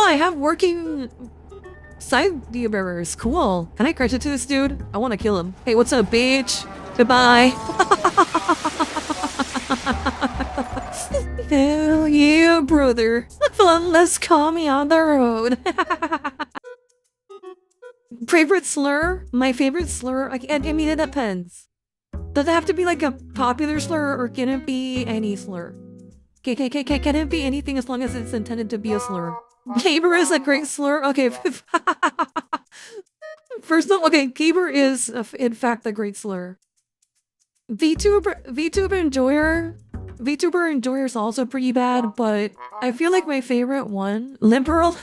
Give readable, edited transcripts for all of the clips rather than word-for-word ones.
I have working side bearers. Cool. Can I crash it to this dude? I want to kill him. Hey, what's up, bitch? Goodbye. Hell yeah, brother. Let's call me on the road. Favorite slur? My favorite slur? I mean, it depends. Does it have to be like a popular slur, or can it be any slur? Can it be anything as long as it's intended to be a slur? Caber is a great slur? Okay. First of all, okay, caber is, in fact, a great slur. VTuber enjoyer is also pretty bad, but I feel like my favorite one, liberal,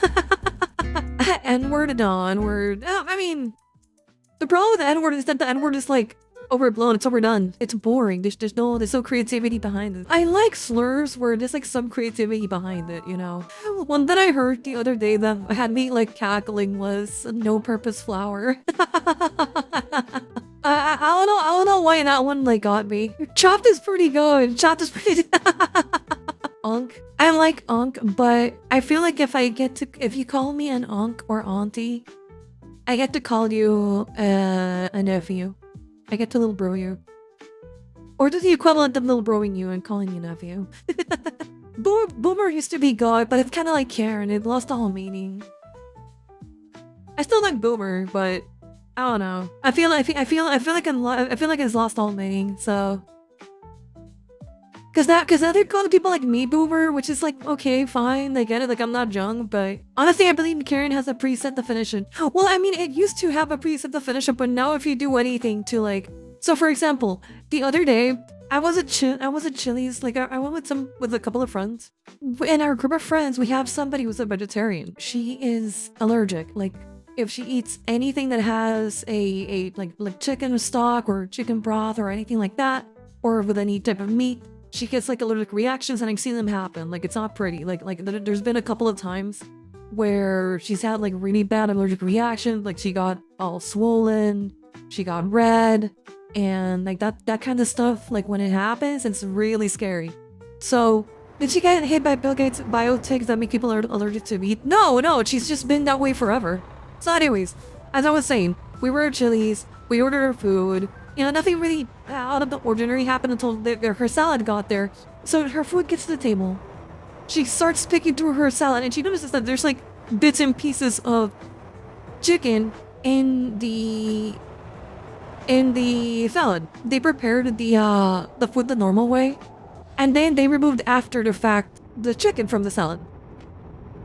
N-word and non-word. I mean, the problem with the N-word is that the N-word is like overblown, it's overdone, it's boring, there's no creativity behind it. I like slurs where there's like some creativity behind it, you know. One that I heard the other day that had me like cackling was no-purpose flower. I don't know why that one like got me. Chopped is pretty good. Chopped is pretty Unk. I like Unk, but I feel like if you call me an Unk or auntie, I get to call you a nephew. I get to little bro you. Or do the equivalent of little broing you and calling you nephew. Boomer used to be God, but it's kind of like Karen. It lost all meaning. I still like Boomer, but I don't know. I feel like it's lost all meaning. So, cause now they're calling people like me Boomer, which is like okay, fine, they get it. Like I'm not young, but honestly, I believe Karen has a preset definition. Well, I mean, it used to have a preset definition, but now if you do anything to like, so for example, the other day I was at Chili's. Like I went with a couple of friends. In our group of friends, we have somebody who's a vegetarian. She is allergic. Like, if she eats anything that has a like chicken stock or chicken broth or anything like that, or with any type of meat, she gets like allergic reactions, and I've seen them happen. Like, it's not pretty. Like there's been a couple of times where she's had like really bad allergic reactions. Like she got all swollen, she got red, and like that kind of stuff. Like when it happens, it's really scary. So, did she get hit by Bill Gates' biotics that make people allergic to meat? No, she's just been that way forever. So anyways, as I was saying, we were at Chili's, we ordered our food, you know, nothing really out of the ordinary happened until her salad got there. So her food gets to the table. She starts picking through her salad, and she notices that there's like bits and pieces of chicken in the salad. They prepared the food the normal way, and then they removed after the fact the chicken from the salad.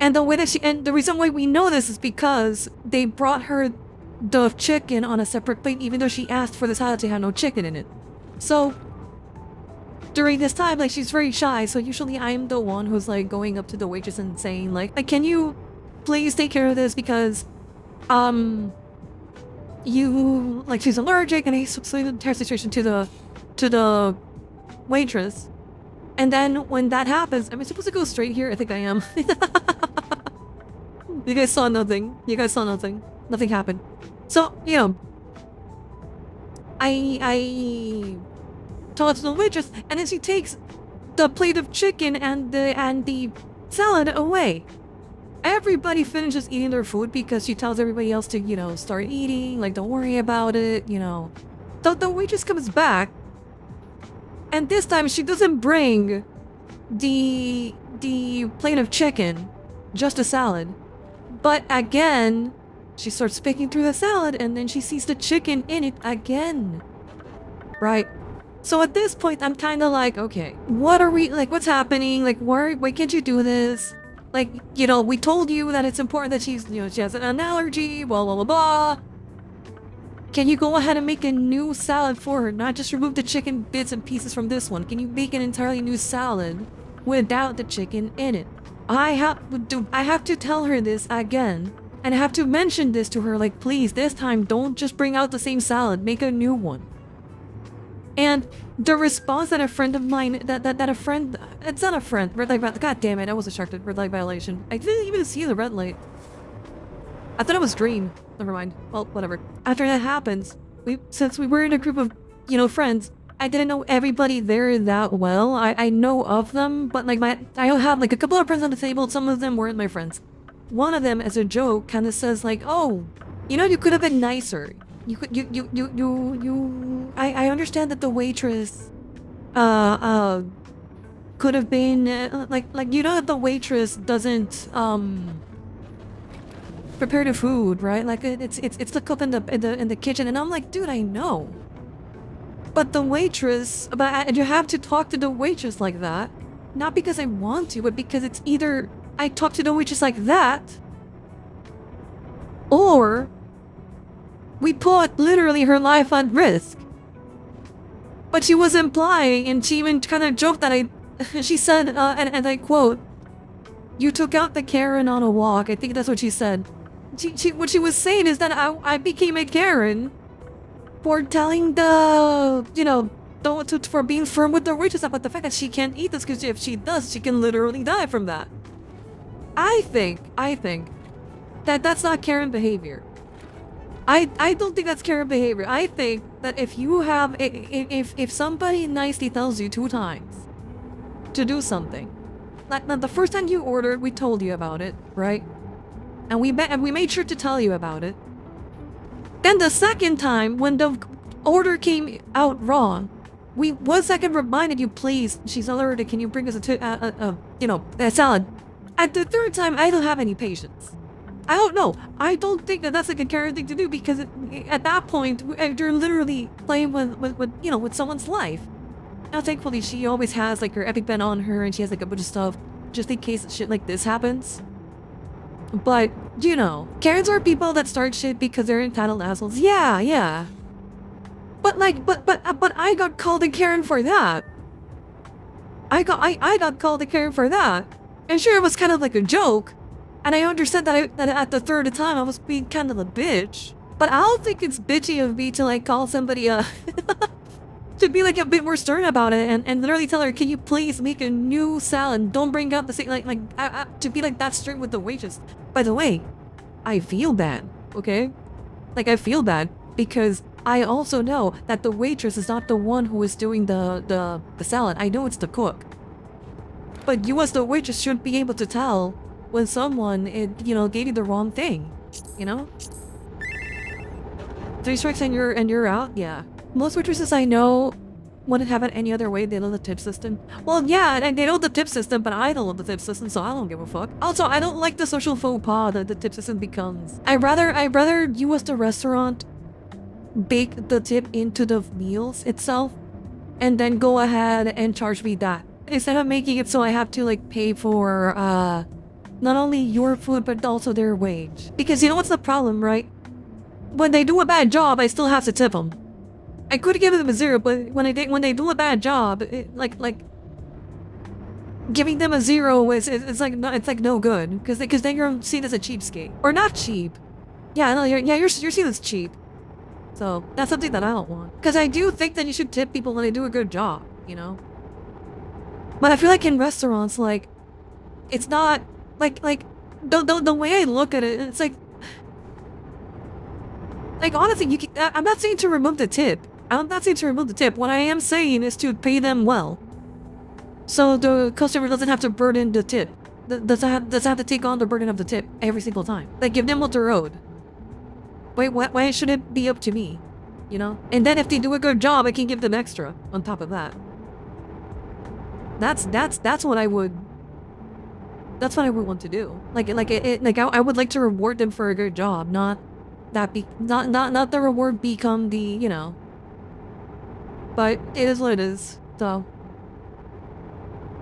And the reason why we know this is because they brought her the chicken on a separate plate, even though she asked for the salad to have no chicken in it. So during this time, like, she's very shy. So usually I'm the one who's like going up to the waitress and saying like, can you please take care of this, because you, like, she's allergic. And I explained the entire situation to the waitress. And then when that happens, am I supposed to go straight here? I think I am. You guys saw nothing. Nothing happened. So, you know, I talked to the waitress, and then she takes the plate of chicken and the salad away. Everybody finishes eating their food because she tells everybody else to, you know, start eating. Like, don't worry about it, you know. The waitress comes back, and this time she doesn't bring the plate of chicken, just a salad. But again, she starts picking through the salad, and then she sees the chicken in it again. Right? So at this point, I'm kind of like, okay, what's happening? Like, why can't you do this? Like, you know, we told you that it's important that she has an allergy, blah, blah, blah, blah. Can you go ahead and make a new salad for her? Not just remove the chicken bits and pieces from this one. Can you make an entirely new salad without the chicken in it? I have to tell her this again, and I have to mention this to her, like, please, this time don't just bring out the same salad, make a new one. And the response that a friend of mine, it's not a friend, red light, god damn it, I was distracted, red light violation. I didn't even see the red light. I thought it was green. Never mind. Well, whatever. After that happens, since we were in a group of, you know, friends, I didn't know everybody there that well. I know of them, but like I have like a couple of friends on the table. Some of them weren't my friends. one of them, as a joke, kind of says like, "Oh, you know, you could have been nicer. You could, you. I understand that the waitress, could have been like you know, the waitress doesn't prepare the food, right? Like it's the cook in the kitchen." And I'm like, dude, I know. But the waitress, you have to talk to the waitress like that. Not because I want to, but because it's either I talk to the waitress like that, or we put literally her life at risk. But she was implying, and she even kind of joked that she said, and I quote, "You took out the Karen on a walk." I think that's what she said. What she was saying is that I became a Karen for telling the, you know, for being firm with the waitress about the fact that she can't eat this, because if she does, she can literally die from that. I think that that's not Karen behavior. I don't think that's Karen behavior. I think that if you have, if somebody nicely tells you 2 times to do something, like the first time you ordered, we told you about it, right? And we made sure to tell you about it. Then the second time, when the order came out wrong, we 1 second reminded you, "Please, she's allergic. Can you bring us a salad?" At the third time, I don't have any patience. I don't know. I don't think that that's like a Karen thing to do, because at that point, you're literally playing with someone's life. Now, thankfully, she always has like her EpiPen on her, and she has like a bunch of stuff just in case shit like this happens. But, you know, Karens are people that start shit because they're entitled assholes. Yeah. But I got called a Karen for that. I got called a Karen for that. And sure, it was kind of like a joke. And I understood that at the third time I was being kind of a bitch. But I don't think it's bitchy of me to like call somebody to be like a bit more stern about it, and literally tell her, "Can you please make a new salad? Don't bring up the same," to be like that straight with the waitress. By the way, I feel bad, okay? Like, I feel bad because I also know that the waitress is not the one who is doing the salad. I know it's the cook. But you as the waitress should be able to tell when someone, gave you the wrong thing, you know? 3 strikes and you're out? Yeah. Most waitresses I know wouldn't have it any other way. They know the tip system. Well, yeah, and they know the tip system, but I don't know the tip system, so I don't give a fuck. Also, I don't like the social faux pas that the tip system becomes. I'd rather you as the restaurant bake the tip into the meals itself, and then go ahead and charge me that, instead of making it so I have to like pay for not only your food but also their wage. Because you know what's the problem, right? When they do a bad job, I still have to tip them. I could give them a 0, but when they do a bad job, giving them a 0 it's like no good, because then you're seen as a cheapskate, or not cheap. Yeah, no, you're seen as cheap. So that's something that I don't want. Because I do think that you should tip people when they do a good job, you know. But I feel like in restaurants, like, it's not like the way I look at it, it's like honestly, I'm not saying to remove the tip. I'm not saying to remove the tip. What I am saying is to pay them well, so the customer doesn't have to burden the tip. Doesn't have to take on the burden of the tip every single time. Like, give them what they're owed. Why should it be up to me? You know? And then if they do a good job, I can give them extra on top of that. That's what I would. That's what I would want to do. I would like to reward them for a good job, not the reward become the, you know. But it is what it is. So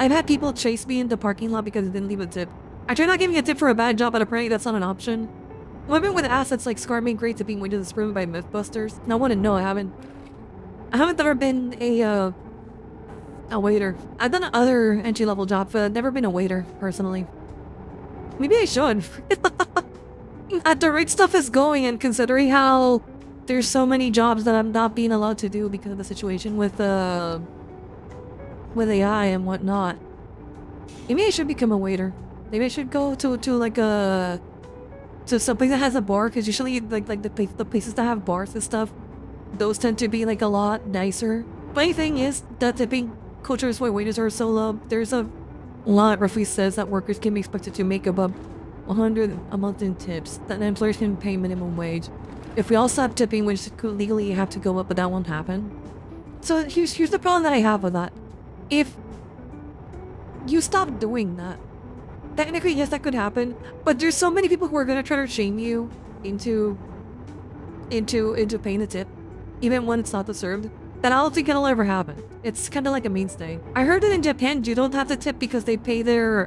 I've had people chase me in the parking lot because I didn't leave a tip. I tried not giving a tip for a bad job, but apparently that's not an option. Women with assets like Scar made great tipping wages is proven by Mythbusters. Now, I want to know. I haven't ever been a waiter. I've done other entry-level jobs, but I've never been a waiter personally. Maybe I should. At the rate stuff is going, and considering how there's so many jobs that I'm not being allowed to do because of the situation with AI and whatnot, maybe I should become a waiter. Maybe I should go to something that has a bar, because usually the places that have bars and stuff, those tend to be like a lot nicer. Funny thing is that tipping culture is why waiters are so low. There's a law that roughly says that workers can be expected to make above 100 a month in tips, then employers can pay minimum wage. If we all stop tipping, which could legally have to go up, but that won't happen. So here's the problem that I have with that. If you stop doing that, technically yes, that could happen, but there's so many people who are gonna try to shame you into paying a tip, even when it's not deserved, that I don't think it'll ever happen. It's kind of like a mainstay. I heard that in Japan you don't have to tip because they pay their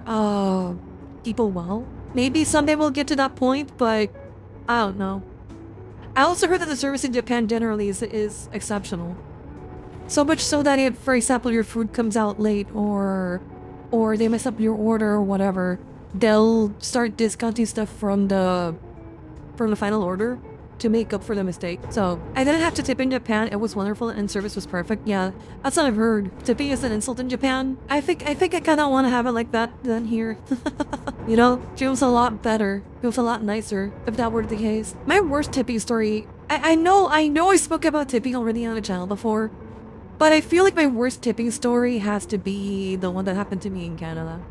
people well. Maybe someday we'll get to that point, but I don't know. I also heard that the service in Japan generally is exceptional. So much so that if, for example, your food comes out late or they mess up your order or whatever, they'll start discounting stuff from the final order to make up for the mistake. So I didn't have to tip in Japan. It was wonderful and service was perfect. Yeah, that's what I've heard. Tipping is an insult in Japan. I think I kind of want to have it like that than here. You know, feels a lot better. Feels a lot nicer if that were the case. My worst tipping story. I know I spoke about tipping already on the channel before, but I feel like my worst tipping story has to be the one that happened to me in Canada.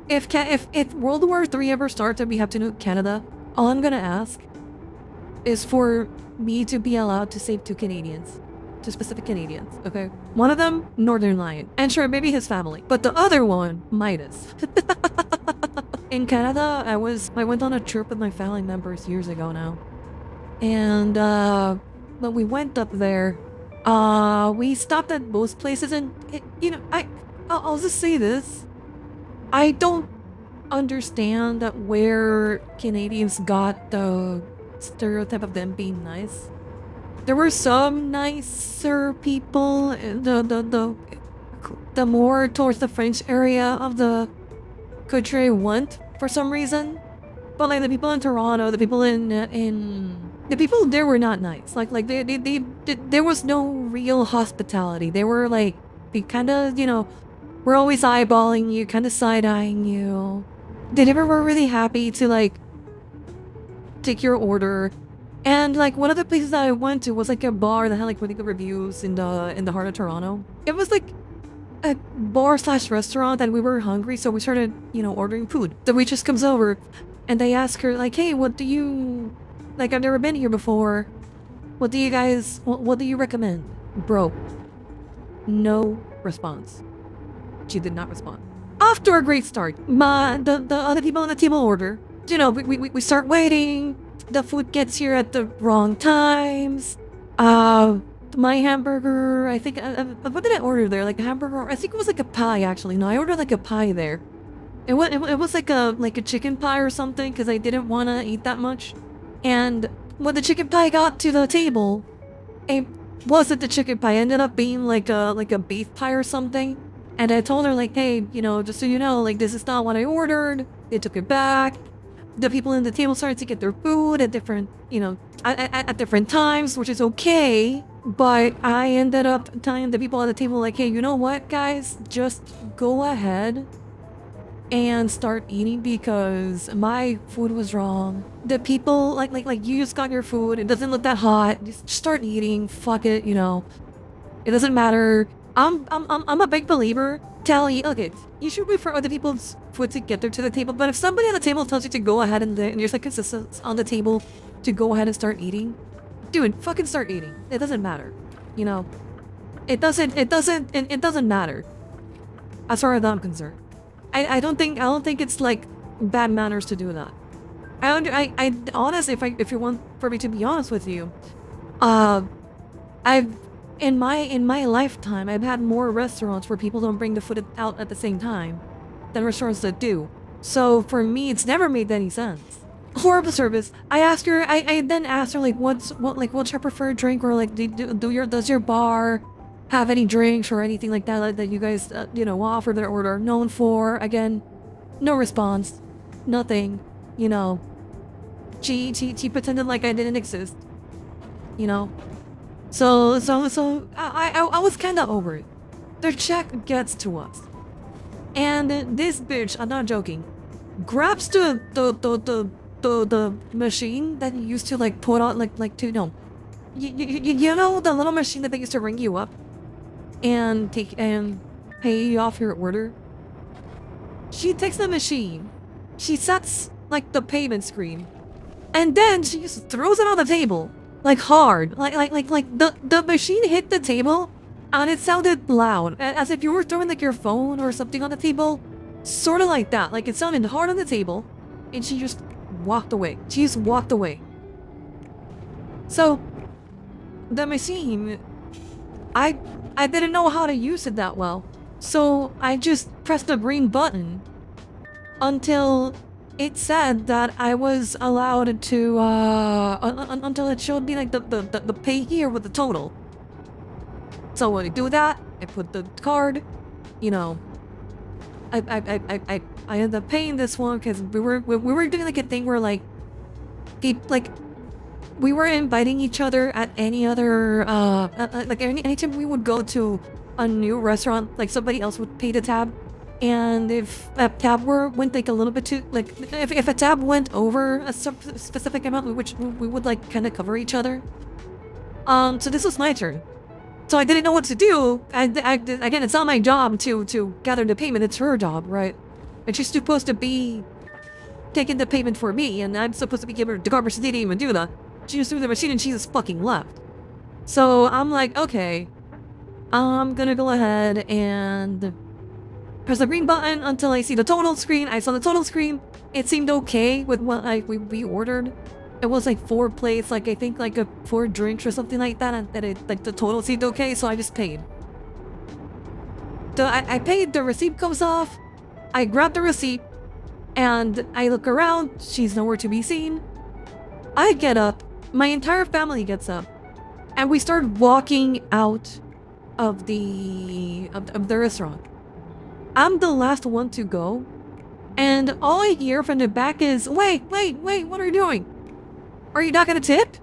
If World War III ever starts and we have to nuke Canada, all I'm gonna ask is for me to be allowed to save 2 Canadians. 2 specific Canadians, okay? One of them, Northern Lion. And sure, maybe his family. But the other one, Midas. In Canada, I went on a trip with my family members years ago now. And when we went up there, we stopped at most places and, I'll just say this. I don't understand that where Canadians got the stereotype of them being nice. There were some nicer people, the more towards the French area of the country went for some reason. But like the people in Toronto, the people in the people there were not nice. Like they there was no real hospitality. They were like, they kind of, were always eyeballing you, kind of side-eyeing you. They never were really happy to like take your order. And like one of the places that I went to was like a bar that had like really good reviews in the heart of Toronto. It was like a bar slash restaurant and we were hungry, so we started, ordering food. The waitress comes over and they ask her like, hey, what do you, like, I've never been here before. What do you recommend? Bro, no response. She did not respond. After a great start, the other people on the table order. We start waiting. The food gets here at the wrong times. My hamburger, I think, what did I order there? Like a hamburger? I think it was like a pie, actually. No, I ordered like a pie there. It was like a chicken pie or something, because I didn't want to eat that much. And when the chicken pie got to the table, it wasn't the chicken pie. It ended up being like a beef pie or something. And I told her like, hey, just so you know, like, this is not what I ordered. They took it back. The people in the table started to get their food at different, at different times, which is okay. But I ended up telling the people at the table like, hey, you know what, guys? Just go ahead and start eating because my food was wrong. The people, like you just got your food. It doesn't look that hot. Just start eating. Fuck it, It doesn't matter. I'm a big believer. Okay, you should wait for other people's food to get there to the table. But if somebody at the table tells you to go ahead and there's like assistants on the table to go ahead and start eating, dude, fucking start eating. It doesn't matter, It doesn't matter. As far as I'm concerned, I don't think it's like bad manners to do that. I honestly, if you want for me to be honest with you, in my lifetime, I've had more restaurants where people don't bring the food out at the same time than restaurants that do. So for me, it's never made any sense. Horrible service. I then asked her like, what's your preferred drink, or like, does your bar have any drinks or anything like that that you guys offer their order known for? Again, no response, nothing. She pretended like I didn't exist. So I was kind of over it. Their check gets to us, and this bitch, I'm not joking, grabs the machine that you used to like put on the little machine that they used to ring you up and pay you off your order. She takes the machine, she sets like the payment screen. And then she just throws it on the table. Like hard. Like the machine hit the table and it sounded loud. As if you were throwing like your phone or something on the table. Sort of like that. Like it sounded hard on the table. And she just walked away. She just walked away. So the machine, I didn't know how to use it that well. So I just pressed the green button until it said that I was allowed to, until it showed me like the pay here with the total. So when I do that, I put the card, you know, I ended up paying this one because we were doing like a thing where like we were inviting each other at any other like anytime we would go to a new restaurant, like somebody else would pay the tab. And if a tab went like a little bit too, like if a tab went over a specific amount, which we would like kind of cover each other. So this was my turn. So I didn't know what to do. Again, it's not my job to gather the payment. It's her job, right? And she's supposed to be taking the payment for me, and I'm supposed to be giving her the garbage. She didn't even do that. She just threw the machine and she just fucking left. So I'm like, okay, I'm gonna go ahead and press the green button until I see the total screen. I saw the total screen. It seemed okay with what we ordered. It was like 4 plates, like I think like 4 drinks or something like that, and it, like the total seemed okay, so I just paid. So I paid, the receipt comes off, I grab the receipt, and I look around, she's nowhere to be seen. I get up, my entire family gets up, and we start walking out of the restaurant. I'm the last one to go, and all I hear from the back is, wait, what are you doing? Are you not gonna tip?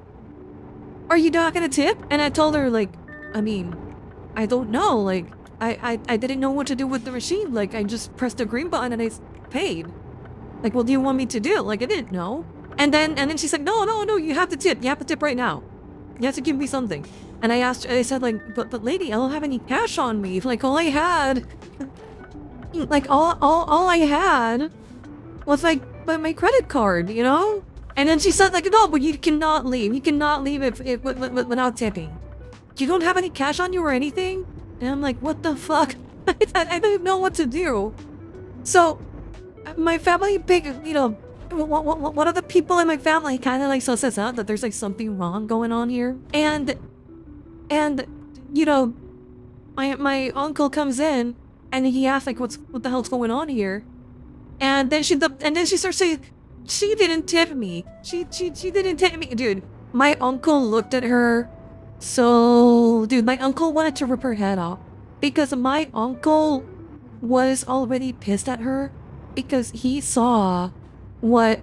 Are you not gonna tip? And I told her, like, I mean, I don't know, like, I didn't know what to do with the machine, like, I just pressed the green button and I paid. Like, what do you want me to do? Like, I didn't know. And then she's like, no, you have to tip right now. You have to give me something. And I said, like, but lady, I don't have any cash on me. Like, all I had, like, all I had was, like, my credit card, you know? And then she said, like, no, but you cannot leave. You cannot leave if without tipping. You don't have any cash on you or anything? And I'm like, what the fuck? I don't know what to do. So, my family you know, one of the people in my family kind of like susses out that there's like something wrong going on here. And you know, my uncle comes in and he asks like, what the hell's going on here? And then she starts saying, she didn't tip me. She didn't tip me. Dude, my uncle looked at her. So, dude, my uncle wanted to rip her head off. Because my uncle was already pissed at her. Because he saw how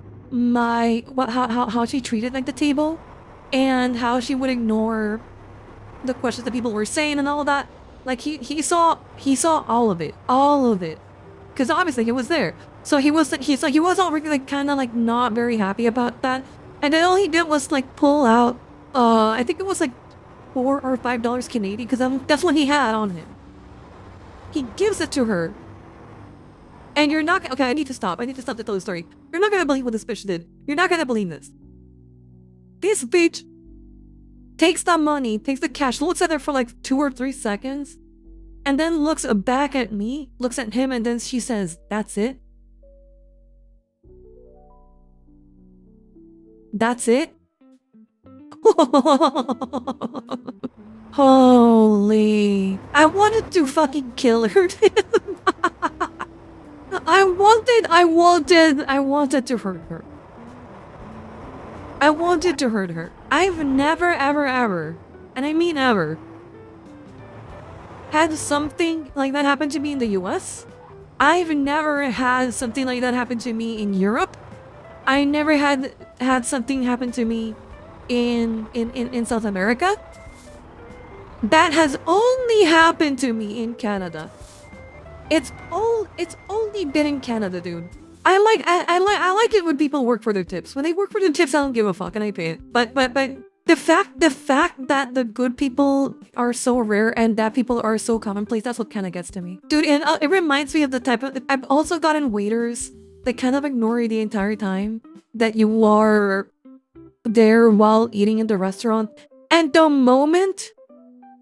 she treated like the table. And how she would ignore the questions that people were saying and all of that. Like, he saw all of it. All of it. Because obviously he was there. So he was already like kind of like not very happy about that, and then all he did was like pull out, I think it was like $4 or $5 Canadian, because that's what he had on him. He gives it to her, and you're not okay. I need to stop to tell the story. You're not gonna believe what this bitch did. You're not gonna believe this. This bitch takes the money, takes the cash, looks at her for like 2 or 3 seconds, and then looks back at me, looks at him, and then she says, "That's it." That's it? Holy. I wanted to fucking kill her. I wanted to hurt her. I wanted to hurt her. I've never, ever, and I mean ever, had something like that happen to me in the US. I've never had something like that happen to me in Europe. I never had something happen to me in South America. That has only happened to me in Canada. It's only been in Canada, dude. I like it when people work for their tips. When they work for their tips, I don't give a fuck and I pay it. But the fact that the good people are so rare and that people are so commonplace, that's what kind of gets to me, dude. And it reminds me of the type of. I've also gotten waiters they kind of ignore you the entire time that you are there while eating in the restaurant. And the moment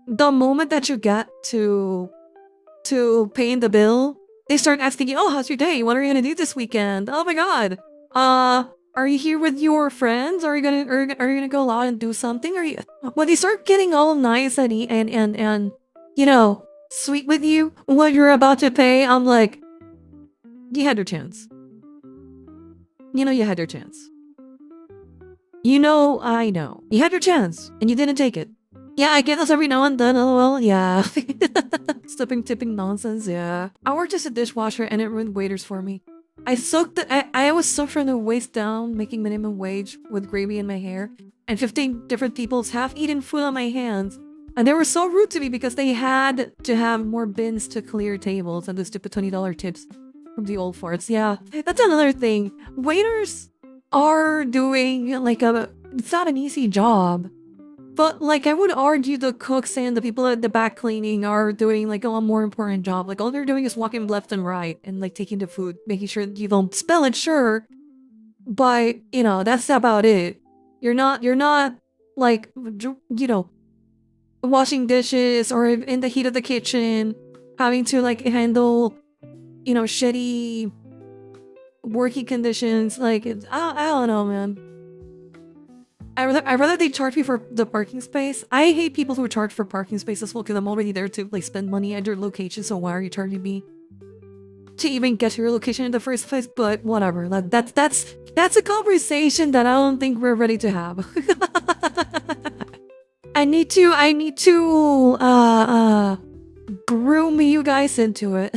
that you get to paying the bill, they start asking you, "Oh, how's your day? What are you gonna do this weekend? Oh my god, are you here with your friends? Are you gonna go out and do something? Are you?" When they start getting all nice and you know, sweet with you when you're about to pay, I'm like, you had your chance. You know, you had your chance. You know, I know. You had your chance, and you didn't take it. Yeah, I get this every now and then, lol, yeah. Tipping nonsense, yeah. I worked as a dishwasher and it ruined waiters for me. I was suffering the waist down, making minimum wage with gravy in my hair, and 15 different people's half-eaten food on my hands. And they were so rude to me because they had to have more bins to clear tables and the stupid $20 tips from the old farts. Yeah, that's another thing. Waiters are doing it's not an easy job. But, like, I would argue the cooks and the people at the back cleaning are doing, like, a more important job. Like, all they're doing is walking left and right and, like, taking the food, making sure you don't spill it, sure. But, you know, that's about it. You're not, like, you know, washing dishes or in the heat of the kitchen, having to, like, handle, you know, shitty working conditions. Like, I don't know, man. I'd rather they charge me for the parking space. I hate people who charge for parking space as well because I'm already there to like spend money at your location. So why are you charging me to even get to your location in the first place? But whatever. That's a conversation that I don't think we're ready to have. I need to groom you guys into it.